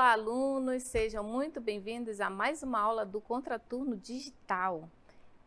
Olá, alunos! Sejam muito bem-vindos a mais uma aula do Contraturno Digital.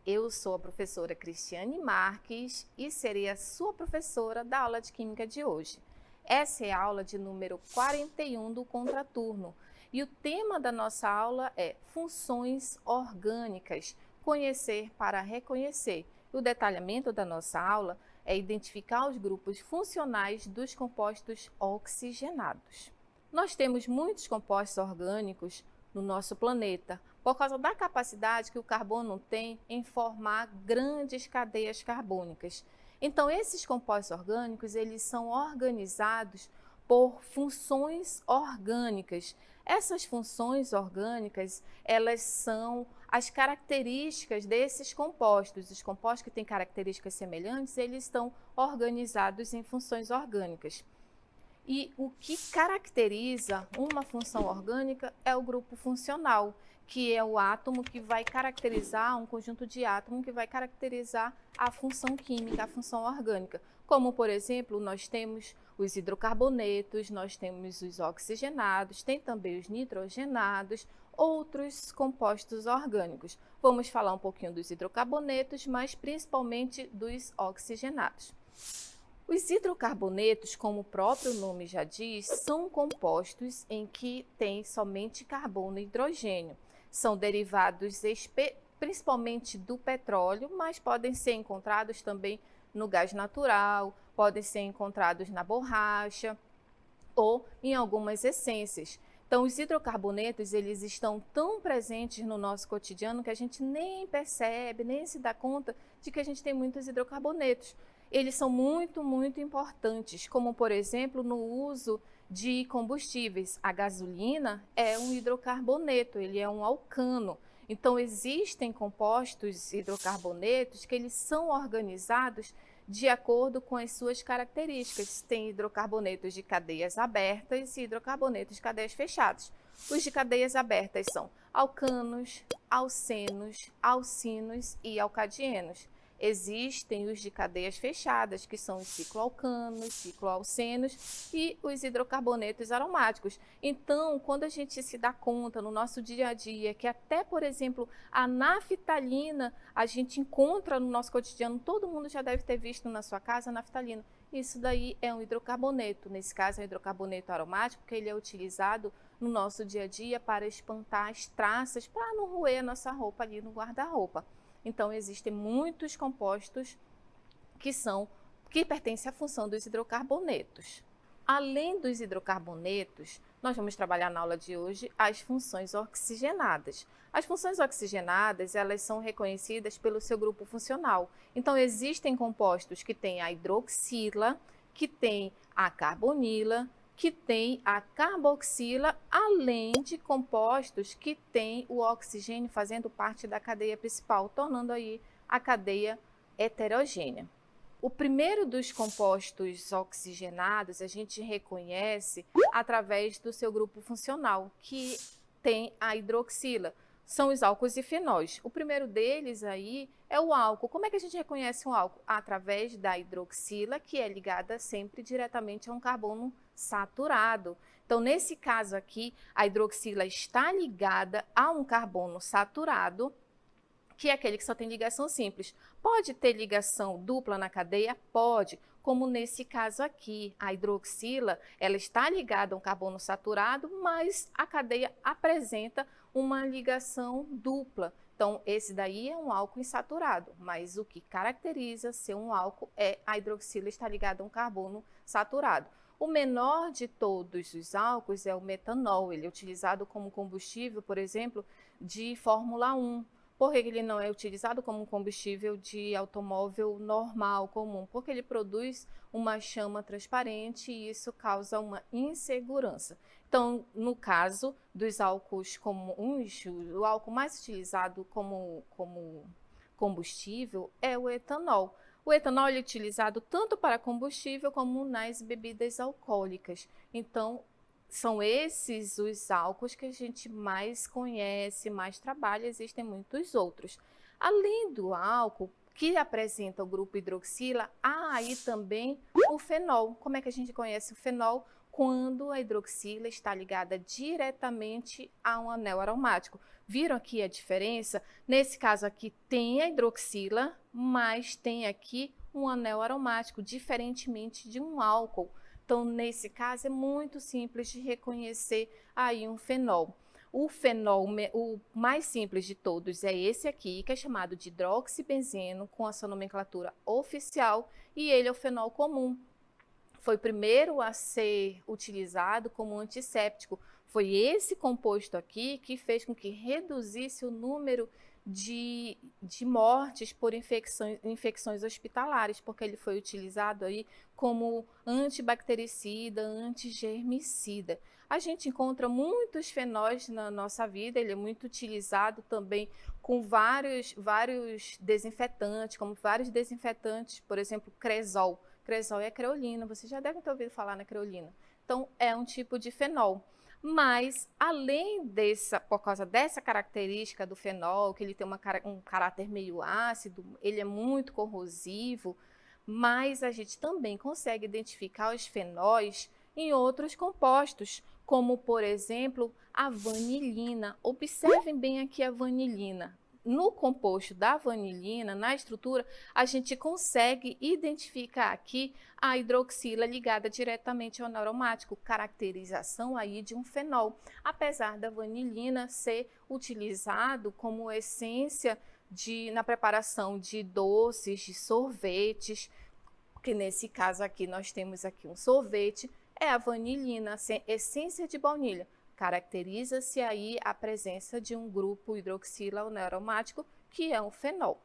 Eu sou a professora Cristiane Marques e serei a sua professora da aula de Química de hoje. Essa é a aula de número 41 do Contraturno e o tema da nossa aula é Funções Orgânicas, conhecer para reconhecer. O detalhamento da nossa aula é identificar os grupos funcionais dos compostos oxigenados. Nós temos muitos compostos orgânicos no nosso planeta, por causa da capacidade que o carbono tem em formar grandes cadeias carbônicas. Então, esses compostos orgânicos, eles são organizados por funções orgânicas. Essas funções orgânicas, elas são as características desses compostos. Os compostos que têm características semelhantes, eles estão organizados em funções orgânicas. E o que caracteriza uma função orgânica é o grupo funcional, que é o átomo que vai caracterizar, um conjunto de átomos que vai caracterizar a função química, a função orgânica. Como, por exemplo, nós temos os hidrocarbonetos, nós temos os oxigenados, tem também os nitrogenados, outros compostos orgânicos. Vamos falar um pouquinho dos hidrocarbonetos, mas principalmente dos oxigenados. Os hidrocarbonetos, como o próprio nome já diz, são compostos em que tem somente carbono e hidrogênio. São derivados principalmente do petróleo, mas podem ser encontrados também no gás natural, podem ser encontrados na borracha ou em algumas essências. Então, os hidrocarbonetos, eles estão tão presentes no nosso cotidiano que a gente nem percebe, nem se dá conta de que a gente tem muitos hidrocarbonetos. Eles são muito importantes, como, por exemplo, no uso de combustíveis. A gasolina é um hidrocarboneto, ele é um alcano. Então, existem compostos hidrocarbonetos que eles são organizados de acordo com as suas características. Tem hidrocarbonetos de cadeias abertas e hidrocarbonetos de cadeias fechadas. Os de cadeias abertas são alcanos, alcenos, alcinos e alcadienos. Existem os de cadeias fechadas, que são os cicloalcanos, cicloalcenos e os hidrocarbonetos aromáticos. Então, quando a gente se dá conta no nosso dia a dia que até, por exemplo, a naftalina a gente encontra no nosso cotidiano, todo mundo já deve ter visto na sua casa a naftalina. Isso daí é um hidrocarboneto, nesse caso é um hidrocarboneto aromático, que ele é utilizado no nosso dia a dia para espantar as traças, para não roer a nossa roupa ali no guarda-roupa. Então, existem muitos compostos que pertencem à função dos hidrocarbonetos. Além dos hidrocarbonetos, nós vamos trabalhar na aula de hoje as funções oxigenadas. As funções oxigenadas, elas são reconhecidas pelo seu grupo funcional. Então, existem compostos que têm a hidroxila, que têm a carbonila, que tem a carboxila, além de compostos que têm o oxigênio fazendo parte da cadeia principal, tornando aí a cadeia heterogênea. O primeiro dos compostos oxigenados a gente reconhece através do seu grupo funcional, que tem a hidroxila. São os álcools e fenóis. O primeiro deles aí é o álcool. Como é que a gente reconhece um álcool? Através da hidroxila, que é ligada sempre diretamente a um carbono saturado. Então, nesse caso aqui, a hidroxila está ligada a um carbono saturado, que é aquele que só tem ligação simples. Pode ter ligação dupla na cadeia? Pode, como nesse caso aqui. A hidroxila, ela está ligada a um carbono saturado, mas a cadeia apresenta uma ligação dupla. Então, esse daí é um álcool insaturado, mas o que caracteriza ser um álcool é a hidroxila estar ligada a um carbono saturado. O menor de todos os álcools é o metanol. Ele é utilizado como combustível, por exemplo, de Fórmula 1. Por que ele não é utilizado como combustível de automóvel normal, comum? Porque ele produz uma chama transparente e isso causa uma insegurança. Então, no caso dos álcools comuns, o álcool mais utilizado como combustível é o etanol. O etanol é utilizado tanto para combustível como nas bebidas alcoólicas. Então, são esses os álcools que a gente mais conhece, mais trabalha, existem muitos outros. Além do álcool, que apresenta o grupo hidroxila, há aí também o fenol. Como é que a gente conhece o fenol? quando a hidroxila está ligada diretamente a um anel aromático. Viram aqui a diferença? Nesse caso aqui tem a hidroxila, mas tem aqui um anel aromático, diferentemente de um álcool. Então, nesse caso, é muito simples de reconhecer aí um fenol. O fenol, o mais simples de todos é esse aqui, que é chamado de hidroxibenzeno, com a sua nomenclatura oficial, e ele é o fenol comum. Foi o primeiro a ser utilizado como antisséptico. Foi esse composto aqui que fez com que reduzisse o número de mortes por infecções hospitalares, porque ele foi utilizado aí como antibactericida, antigermicida. A gente encontra muitos fenóis na nossa vida, ele é muito utilizado também com vários desinfetantes, como vários desinfetantes, por exemplo, Cresol. Cresol é creolina, você já deve ter ouvido falar na creolina. Então, é um tipo de fenol. Mas, além por causa dessa característica do fenol, que ele tem um caráter meio ácido, ele é muito corrosivo, mas a gente também consegue identificar os fenóis em outros compostos, como, por exemplo, a vanilina. Observem bem aqui a vanilina. No composto da vanilina, na estrutura, a gente consegue identificar aqui a hidroxila ligada diretamente ao anel aromático, caracterização aí de um fenol, apesar da vanilina ser utilizado como essência na preparação de doces, de sorvetes, que nesse caso aqui nós temos aqui um sorvete, é a vanilina, essência de baunilha. Caracteriza-se aí a presença de um grupo hidroxila anel aromático, que é um fenol.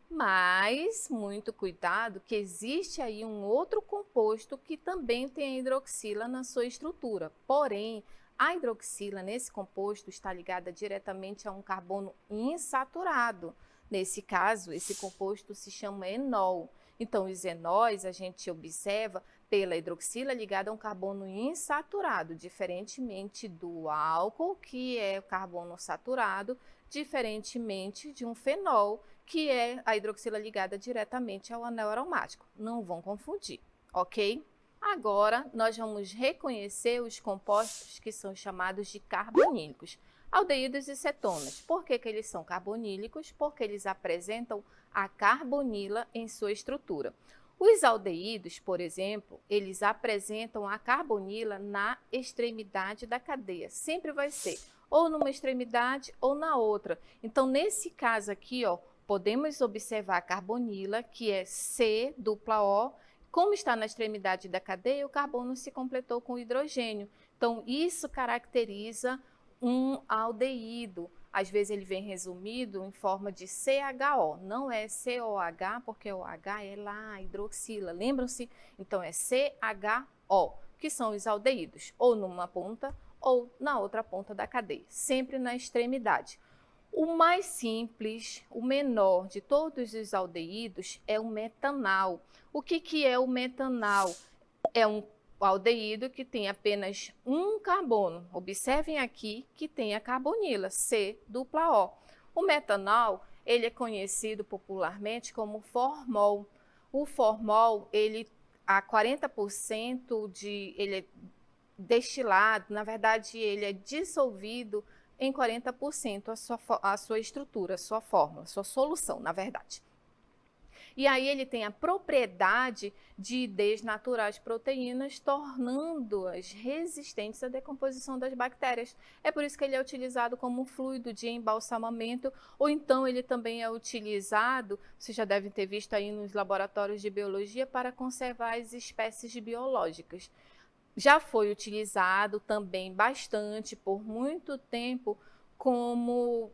Mas, muito cuidado, que existe aí um outro composto que também tem a hidroxila na sua estrutura. Porém, a hidroxila nesse composto está ligada diretamente a um carbono insaturado. Nesse caso, esse composto se chama enol. Então, os enóis a gente observa pela hidroxila ligada a um carbono insaturado, diferentemente do álcool, que é o carbono saturado, diferentemente de um fenol, que é a hidroxila ligada diretamente ao anel aromático. Não vão confundir, ok? Agora, nós vamos reconhecer os compostos que são chamados de carbonílicos. Aldeídos e cetonas. Por que eles são carbonílicos? Porque eles apresentam a carbonila em sua estrutura. Os aldeídos, por exemplo, eles apresentam a carbonila na extremidade da cadeia. Sempre vai ser ou numa extremidade ou na outra. Então, nesse caso aqui, ó, podemos observar a carbonila, que é C-O. Como está na extremidade da cadeia, o carbono se completou com o hidrogênio. Então, isso caracteriza um aldeído. Às vezes ele vem resumido em forma de CHO, não é COH, porque o H é lá a hidroxila, lembram-se? Então é CHO, que são os aldeídos, ou numa ponta ou na outra ponta da cadeia, sempre na extremidade. O mais simples, o menor de todos os aldeídos é o metanal. O que é o metanal? É um aldeído que tem apenas um carbono. Observem aqui que tem a carbonila, C-O. O metanol, ele é conhecido popularmente como formol. O formol, ele a 40% ele é destilado, na verdade ele é dissolvido em 40% a sua estrutura, a sua fórmula, a sua solução, na verdade. E aí ele tem a propriedade de desnaturar as proteínas, tornando-as resistentes à decomposição das bactérias. É por isso que ele é utilizado como um fluido de embalsamamento, ou então ele também é utilizado, vocês já devem ter visto aí nos laboratórios de biologia, para conservar as espécies biológicas. Já foi utilizado também bastante, por muito tempo, como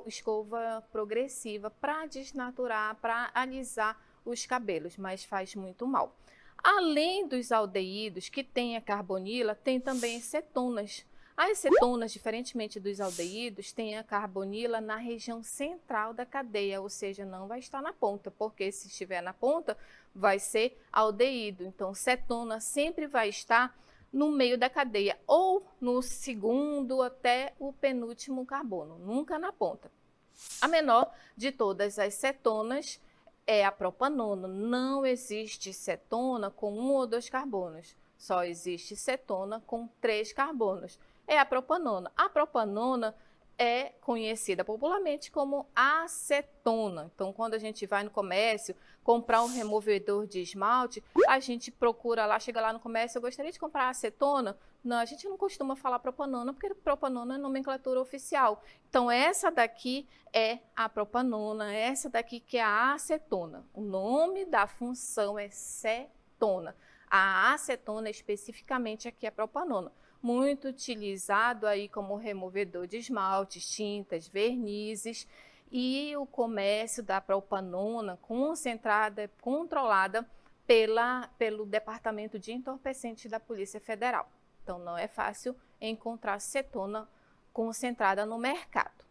escova progressiva para desnaturar, para alisar os cabelos, mas faz muito mal. Além dos aldeídos que têm a carbonila, tem também cetonas. As cetonas, diferentemente dos aldeídos, têm a carbonila na região central da cadeia, ou seja, não vai estar na ponta, porque se estiver na ponta, vai ser aldeído. Então, cetona sempre vai estar no meio da cadeia, ou no segundo até o penúltimo carbono, nunca na ponta. A menor de todas as cetonas é a propanona. Não existe cetona com um ou dois carbonos. Só existe cetona com 3 carbonos. É a propanona. A propanona é conhecida popularmente como acetona. Então, quando a gente vai no comércio comprar um removedor de esmalte, a gente procura lá, chega lá no comércio, eu gostaria de comprar acetona. Não, a gente não costuma falar propanona, porque propanona é nomenclatura oficial. Então, essa daqui é a propanona, essa daqui que é a acetona. O nome da função é cetona. A acetona especificamente aqui é a propanona. Muito utilizado aí como removedor de esmaltes, tintas, vernizes, e o comércio da propanona concentrada, controlada pelo Departamento de Entorpecentes da Polícia Federal. Então não é fácil encontrar cetona concentrada no mercado.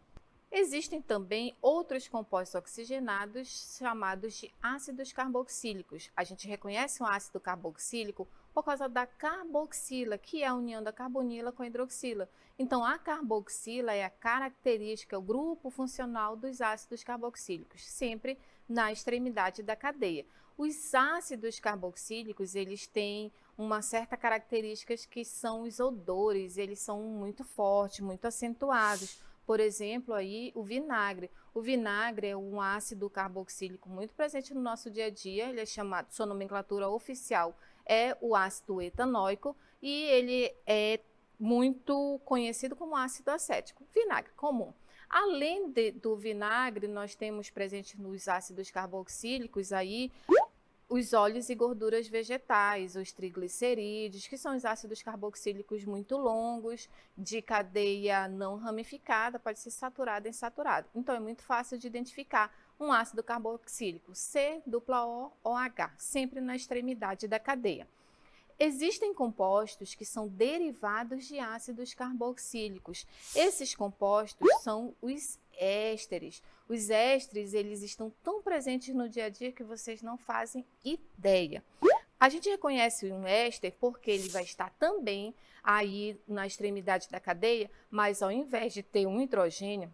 Existem também outros compostos oxigenados chamados de ácidos carboxílicos. A gente reconhece um ácido carboxílico por causa da carboxila, que é a união da carbonila com a hidroxila. Então, a carboxila é a característica, o grupo funcional dos ácidos carboxílicos, sempre na extremidade da cadeia. Os ácidos carboxílicos, eles têm uma certa características que são os odores, eles são muito fortes, muito acentuados. Por exemplo, aí o vinagre. O vinagre é um ácido carboxílico muito presente no nosso dia a dia, ele é chamado, sua nomenclatura oficial é o ácido etanóico e ele é muito conhecido como ácido acético. Vinagre comum. Além do vinagre, nós temos presente nos ácidos carboxílicos aí os óleos e gorduras vegetais, os triglicerídeos, que são os ácidos carboxílicos muito longos, de cadeia não ramificada, pode ser saturado e insaturado. Então, é muito fácil de identificar um ácido carboxílico, COOH, sempre na extremidade da cadeia. Existem compostos que são derivados de ácidos carboxílicos. Esses compostos são os ésteres. Os ésteres, eles estão tão presentes no dia a dia que vocês não fazem ideia. A gente reconhece um éster porque ele vai estar também aí na extremidade da cadeia, mas ao invés de ter um hidrogênio,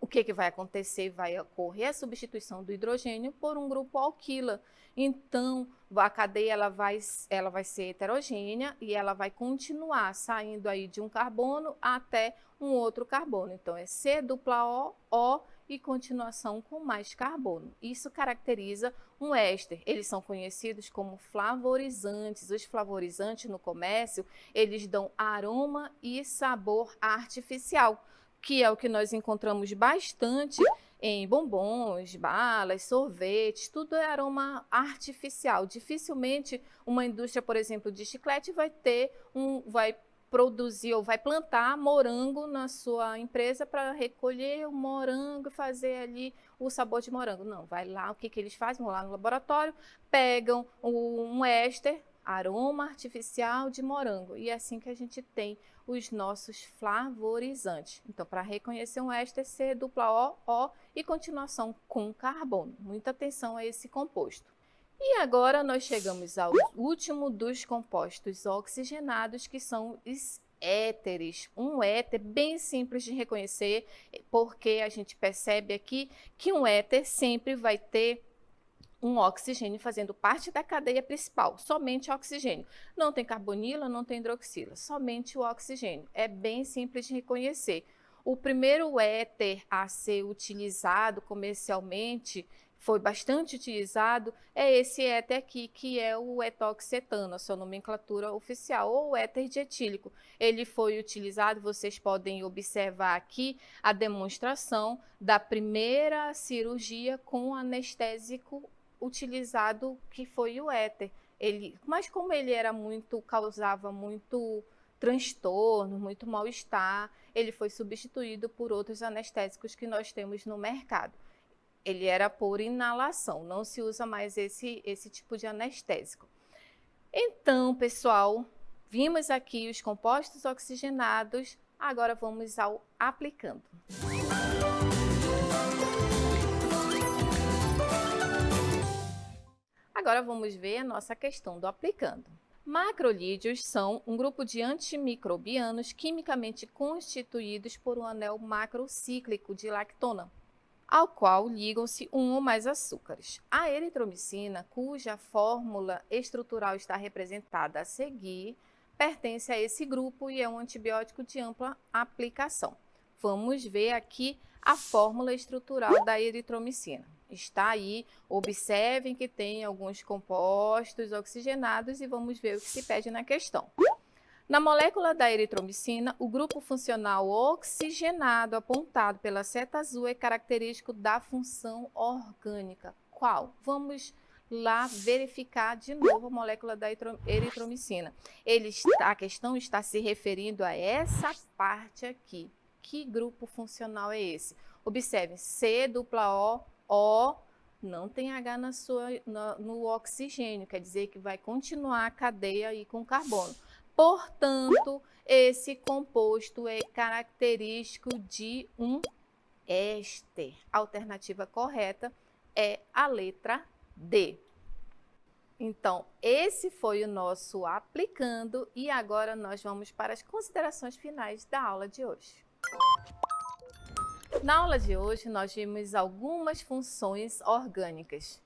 o que vai acontecer? Vai ocorrer a substituição do hidrogênio por um grupo alquila. Então, a cadeia ela vai ser heterogênea e ela vai continuar saindo aí de um carbono até um outro carbono. Então, é C-O, O e continuação com mais carbono. Isso caracteriza um éster. Eles são conhecidos como flavorizantes. Os flavorizantes no comércio, eles dão aroma e sabor artificial, que é o que nós encontramos bastante em bombons, balas, sorvetes, tudo é aroma artificial. Dificilmente uma indústria, por exemplo, de chiclete vai produzir ou vai plantar morango na sua empresa para recolher o morango e fazer ali o sabor de morango. Não, vai lá, o que eles fazem? Vão lá no laboratório, pegam um éster, aroma artificial de morango, e é assim que a gente tem os nossos flavorizantes. Então, para reconhecer um éster, COO e continuação com carbono. Muita atenção a esse composto. E agora nós chegamos ao último dos compostos oxigenados, que são os éteres. Um éter bem simples de reconhecer, porque a gente percebe aqui que um éter sempre vai ter um oxigênio fazendo parte da cadeia principal, somente oxigênio. Não tem carbonila, não tem hidroxila, somente o oxigênio. É bem simples de reconhecer. O primeiro éter a ser utilizado comercialmente, foi bastante utilizado, é esse éter aqui, que é o etoxetano, a sua nomenclatura oficial, ou o éter dietílico. Ele foi utilizado, vocês podem observar aqui a demonstração da primeira cirurgia com anestésico utilizado, que foi o éter. Mas como ele causava muito transtorno, muito mal-estar, ele foi substituído por outros anestésicos que nós temos no mercado. Ele era por inalação, não se usa mais esse tipo de anestésico. Então, pessoal, vimos aqui os compostos oxigenados, agora vamos ao aplicando. Agora vamos ver a nossa questão do aplicando. Macrolídeos são um grupo de antimicrobianos quimicamente constituídos por um anel macrocíclico de lactona. ao qual ligam-se um ou mais açúcares. A eritromicina, cuja fórmula estrutural está representada a seguir, pertence a esse grupo e é um antibiótico de ampla aplicação. Vamos ver aqui a fórmula estrutural da eritromicina. Está aí, observem que tem alguns compostos oxigenados e vamos ver o que se pede na questão. Na molécula da eritromicina, o grupo funcional oxigenado apontado pela seta azul é característico da função orgânica. Qual? Vamos lá verificar de novo a molécula da eritromicina. A questão está se referindo a essa parte aqui. Que grupo funcional é esse? Observe, C-O, não tem H no oxigênio, quer dizer que vai continuar a cadeia aí com carbono. Portanto, esse composto é característico de um éster. A alternativa correta é a letra D. Então, esse foi o nosso aplicando e agora nós vamos para as considerações finais da aula de hoje. Na aula de hoje, nós vimos algumas funções orgânicas.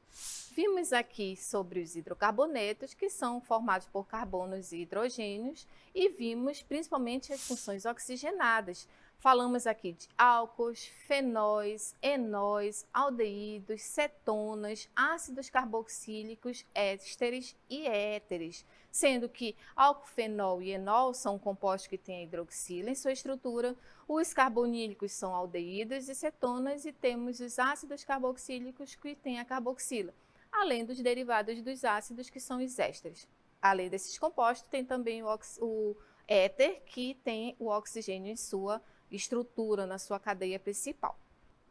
Vimos aqui sobre os hidrocarbonetos, que são formados por carbonos e hidrogênios, e vimos principalmente as funções oxigenadas. Falamos aqui de álcools, fenóis, enóis, aldeídos, cetonas, ácidos carboxílicos, ésteres e éteres, sendo que álcool, fenol e enol são compostos que têm a hidroxila em sua estrutura, os carbonílicos são aldeídos e cetonas e temos os ácidos carboxílicos que têm a carboxila, além dos derivados dos ácidos que são os ésteres. Além desses compostos, tem também o éter, que tem o oxigênio em sua estrutura, na sua cadeia principal.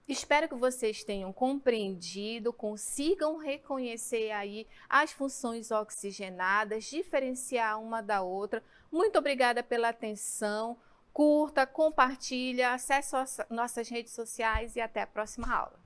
Espero que vocês tenham compreendido, consigam reconhecer aí as funções oxigenadas, diferenciar uma da outra. Muito obrigada pela atenção, curta, compartilha, acesse nossas redes sociais e até a próxima aula.